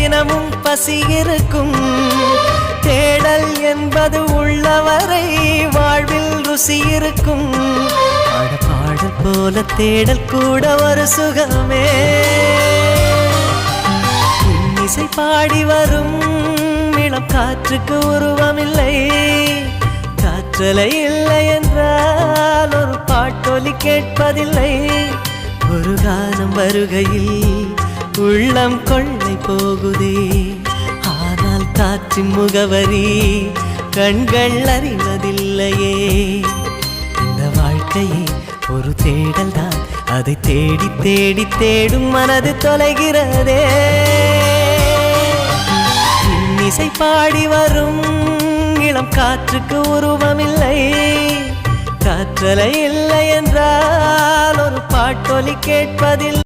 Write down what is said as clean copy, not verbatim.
தினமும் பசி இருக்கும். தேடல் என்பது உள்ளவரை வாழ்வில் ருசி இருக்கும். பாடல் போல தேடல் கூட ஒரு சுகமே. இசை பாடி வரும் இளம் காற்றுக்கு உருவமில்லை. காற்றலை இல்லை என்றால் ஒரு பாட்டொலி கேட்பதில்லை. ஒரு காலம் வருகையில் உள்ளம் கொள்ளை போகுதே. ஆனால் காற்றின் முகவரி கண்கள் அறிவதில்லையே. இந்த வாழ்க்கையே ஒரு தேடல் தான். அதை தேடி தேடி தேடும் மனது தொலைகிறதே. இசை பாடி வரும் இளம் காற்றுக்கு உருவமில்லை. காற்றலை இல்லை என்றால் ஒரு பாட்டொலி கேட்பதில்லை.